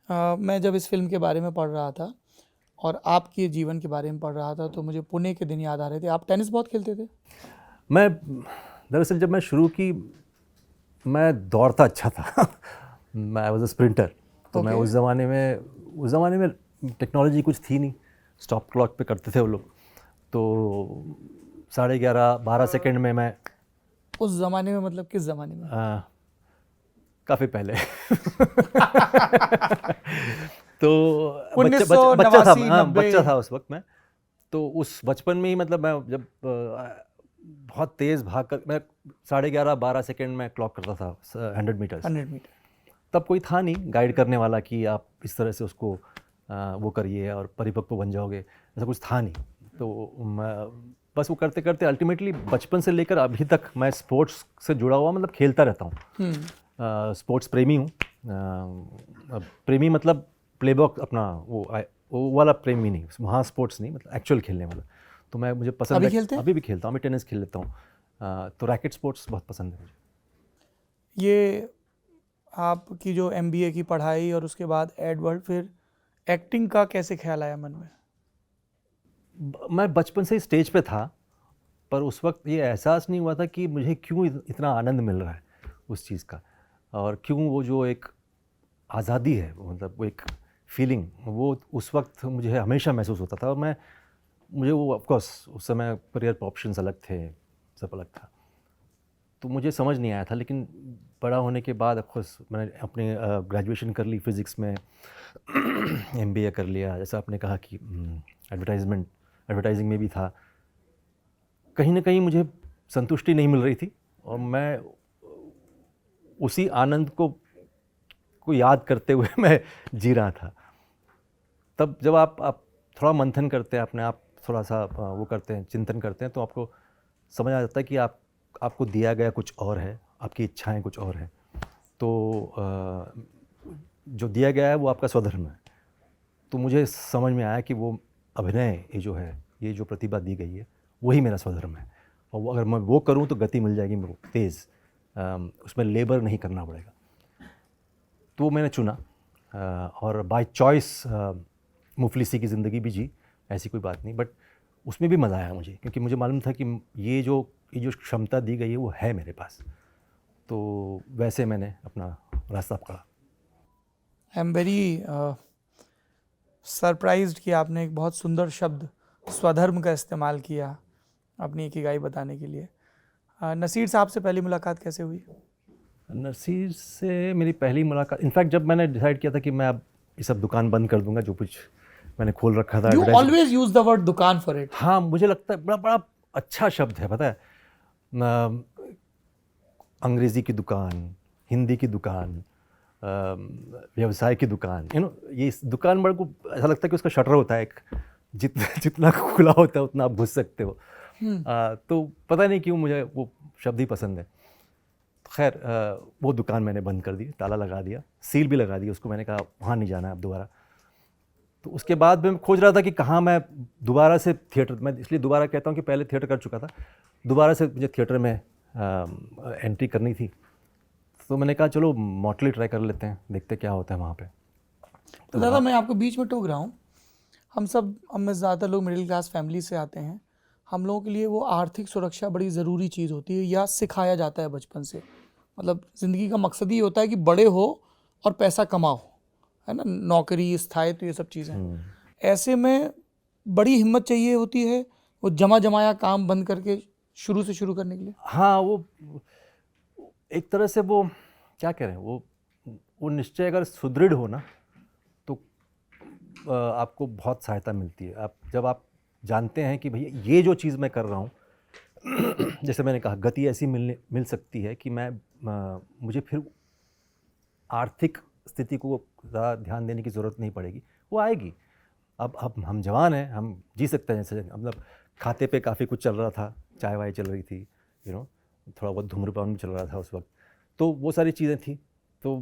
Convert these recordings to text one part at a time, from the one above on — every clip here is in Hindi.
मैं जब इस फ़िल्म के बारे में पढ़ रहा था और आपके जीवन के बारे में पढ़ रहा था तो मुझे पुणे के दिन याद आ रहे थे। आप टेनिस बहुत खेलते थे? मैं दरअसल जब मैं शुरू की, मैं दौड़ता अच्छा था। मैं आई वाज अ स्प्रिंटर। तो मैं ओके। उस ज़माने में टेक्नोलॉजी कुछ थी नहीं, स्टॉप क्लॉक पे करते थे वो लोग। तो 11:30-12 सेकंड में मैं उस ज़माने में मतलब किस ज़माने में? काफ़ी पहले। तो बच्चा था 1989, मैं, हाँ 90। बच्चा था उस वक्त मैं। तो उस बचपन में ही मतलब मैं जब बहुत तेज़ भाग कर मैं 11:30-12 सेकंड में क्लॉक करता था 100 मीटर्स। 100 मीटर। तब कोई था नहीं गाइड करने वाला कि आप इस तरह से उसको वो करिए और परिपक्व बन जाओगे, ऐसा कुछ था नहीं। तो मैं बस वो करते करते अल्टीमेटली बचपन से लेकर अभी तक मैं स्पोर्ट्स से जुड़ा हुआ, मतलब खेलता रहता हूँ। स्पोर्ट्स प्रेमी हूँ। प्रेमी मतलब प्लेबॉक अपना वो वाला प्रेमी नहीं, वहाँ स्पोर्ट्स नहीं, मतलब एक्चुअल खेलने वाला। तो मुझे पसंद अभी है, खेलते हैं? अभी भी खेलता हूँ, मैं टेनिस खेल लेता हूँ। तो रैकेट स्पोर्ट्स बहुत पसंद है मुझे। ये आपकी जो एमबीए की पढ़ाई और उसके बाद एडवर्ड, फिर एक्टिंग का कैसे ख्याल आया मन में? मैं बचपन से ही स्टेज पे था, पर उस वक्त ये एहसास नहीं हुआ था कि मुझे क्यों इतना आनंद मिल रहा है उस चीज़ का, और क्यों वो जो एक आज़ादी है, मतलब वो एक फीलिंग, वो उस वक्त मुझे हमेशा महसूस होता था। और मुझे वो ऑफ कोर्स उस समय करियर ऑप्शंस अलग थे, सब अलग था, तो मुझे समझ नहीं आया था। लेकिन बड़ा होने के बाद ऑफ कोर्स मैंने अपने ग्रेजुएशन कर ली फिज़िक्स में। एमबीए कर लिया, जैसा आपने कहा कि एडवर्टाइजिंग में भी था। कहीं ना कहीं मुझे संतुष्टि नहीं मिल रही थी, और मैं उसी आनंद को याद करते हुए मैं जी रहा था। तब जब आप थोड़ा मंथन करते हैं अपने आप, थोड़ा सा वो करते हैं, चिंतन करते हैं, तो आपको समझ आ जाता है कि आपको दिया गया कुछ और है, आपकी इच्छाएं कुछ और हैं। तो जो दिया गया है वो आपका स्वधर्म है। तो मुझे समझ में आया कि वो अभिनय, ये जो है, ये जो प्रतिभा दी गई है, वही मेरा स्वधर्म है। और अगर मैं वो करूँ तो गति मिल जाएगी मेरे को तेज़, उसमें लेबर नहीं करना पड़ेगा। तो वो मैंने चुना, और बाय चॉइस मुफलिसी की ज़िंदगी भी जी, ऐसी कोई बात नहीं। बट उसमें भी मज़ा आया मुझे, क्योंकि मुझे मालूम था कि ये जो क्षमता दी गई है वो है मेरे पास। तो वैसे मैंने अपना रास्ता पकड़ा। आई एम वेरी सरप्राइज्ड कि आपने एक बहुत सुंदर शब्द स्वधर्म का इस्तेमाल किया अपनी इकिगाई बताने के लिए। नसीर साहब से पहली मुलाकात कैसे हुई? नसीर से मेरी पहली मुलाकात, इनफैक्ट जब मैंने डिसाइड किया था कि मैं अब ये सब दुकान बंद कर दूंगा जो कुछ मैंने खोल रखा था you advertising. Always use the word दुकान फॉर इट। हाँ, मुझे लगता है बड़ा बड़ा अच्छा शब्द है, पता है। अंग्रेज़ी की दुकान, हिंदी की दुकान, व्यवसाय की दुकान, ये इस दुकान बड़े को ऐसा लगता है कि उसका शटर होता है एक, जितना खुला होता है उतना आप घुस सकते हो। तो पता नहीं क्यों मुझे वो शब्द ही पसंद है। खैर, वो दुकान मैंने बंद कर दी, ताला लगा दिया, सील भी लगा दी उसको। मैंने कहा वहाँ नहीं जाना है अब दोबारा। तो उसके बाद मैं खोज रहा था कि कहाँ मैं दोबारा से थिएटर, मैं इसलिए दोबारा कहता हूँ कि पहले थिएटर कर चुका था, दोबारा से मुझे थिएटर में एंट्री करनी थी। तो मैंने कहा चलो मॉटली ट्राई कर लेते हैं, देखते क्या होता है वहाँ पे। तो तो दादा, वहाँ मैं आपको बीच में टोक रहा हूँ। हम में ज़्यादातर लोग मिडिल क्लास फैमिली से आते हैं। हम लोगों के लिए वो आर्थिक सुरक्षा बड़ी ज़रूरी चीज़ होती है, या सिखाया जाता है बचपन से। मतलब ज़िंदगी का मकसद ही होता है कि बड़े हो और पैसा कमाओ, है ना, नौकरी, स्थायित्व, ये सब चीज़ें। ऐसे में बड़ी हिम्मत चाहिए होती है वो जमा जमाया काम बंद करके शुरू से शुरू करने के लिए। हाँ, वो एक तरह से वो क्या कह रहे हैं, वो निश्चय अगर सुदृढ़ हो ना, तो आपको बहुत सहायता मिलती है। जब आप जानते हैं कि भैया ये जो चीज़ मैं कर रहा हूँ, जैसे मैंने कहा, गति ऐसी मिल सकती है कि मुझे फिर आर्थिक स्थिति को ज़्यादा ध्यान देने की ज़रूरत नहीं पड़ेगी, वो आएगी। अब हम जवान हैं, हम जी सकते हैं। जैसे मतलब खाते पे काफ़ी कुछ चल रहा था, चाय वाय चल रही थी, थोड़ा बहुत धूम्रपान भी चल रहा था उस वक्त, तो वो सारी चीज़ें थी। तो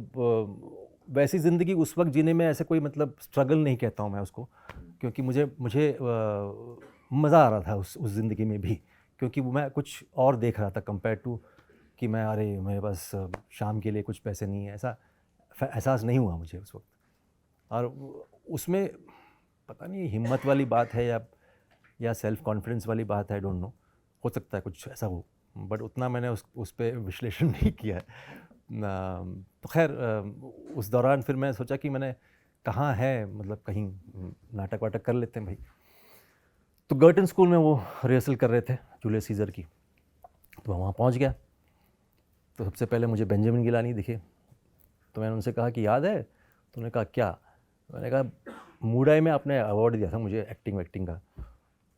वैसी ज़िंदगी उस वक्त जीने में ऐसे कोई मतलब स्ट्रगल नहीं कहता हूँ मैं उसको, क्योंकि मुझे मुझे मज़ा आ रहा था उस ज़िंदगी में भी, क्योंकि वो मैं कुछ और देख रहा था कंपेयर टू कि मेरे पास शाम के लिए कुछ पैसे नहीं है, ऐसा एहसास नहीं हुआ मुझे उस वक्त। और उसमें पता नहीं हिम्मत वाली बात है या सेल्फ कॉन्फिडेंस वाली बात है, आई डोंट नो, हो सकता है कुछ ऐसा हो, बट उतना मैंने उस पे विश्लेषण नहीं किया है। तो खैर उस दौरान फिर मैं सोचा कि मैंने कहाँ है, मतलब कहीं नाटक वाटक कर लेते हैं भाई। तो गर्टन स्कूल में वो रिहर्सल कर रहे थे जूलियस सीजर की, तो वहाँ पहुँच गया। तो सबसे पहले मुझे बेंजामिन गिलानी दिखे, तो मैंने उनसे कहा कि याद है? तो उन्होंने कहा क्या? मैंने कहा मूडाई में आपने अवार्ड दिया था मुझे एक्टिंग का,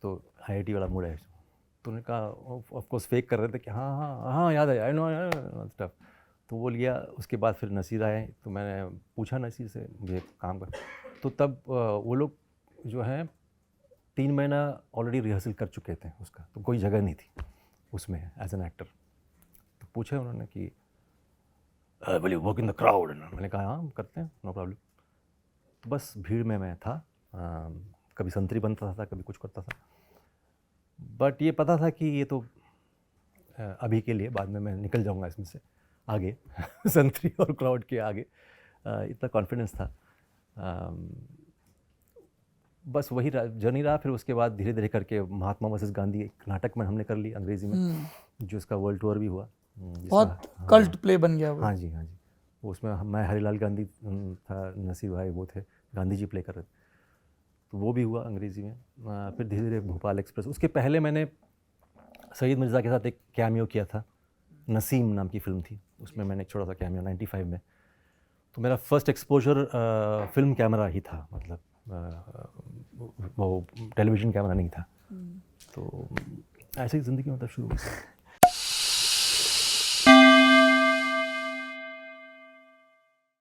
तो IIT वाला मूडाई। तो उन्होंने कहा, ऑफ कोर्स फेक कर रहे थे कि हाँ हाँ हाँ याद है, आई नो स्टफ। तो वो लिया। उसके बाद फिर नसीर आए, तो मैंने पूछा नसीर से मुझे काम कर, तो तब वो लोग जो हैं 3 महीना ऑलरेडी रिहर्सल कर चुके थे उसका, तो कोई जगह नहीं थी उसमें एज एन एक्टर। तो पूछे उन्होंने कि will you work in the crowd? मैंने कहा हाँ करते हैं, नो प्रॉब्लम। तो बस भीड़ में मैं था, कभी संतरी बनता था, कभी कुछ करता था, बट ये पता था कि ये तो अभी के लिए, बाद में मैं निकल जाऊंगा इसमें से आगे संतरी और क्राउड के आगे, इतना कॉन्फिडेंस था। बस वही जर्नी रहा। फिर उसके बाद धीरे धीरे करके महात्मा वर्सेस गांधी एक नाटक में हमने कर ली अंग्रेज़ी में, जो इसका वर्ल्ड टूर भी हुआ, बहुत कल्ट प्ले बन गया वो। हाँ जी हाँ जी। उसमें मैं हरिलाल गांधी था, नसीर भाई वो थे, गांधी जी प्ले कर रहे थे, तो वो भी हुआ अंग्रेज़ी में। फिर धीरे धीरे भोपाल एक्सप्रेस। उसके पहले मैंने सईद मिर्ज़ा के साथ एक कैमियो किया था, नसीम नाम की फ़िल्म थी, उसमें मैंने एक छोटा सा कैमियो 95 में। तो मेरा फर्स्ट एक्सपोजर फिल्म कैमरा ही था, मतलब वो टेलीविज़न कैमरा नहीं था। तो ऐसे ही ज़िंदगी मतलब शुरू हुई।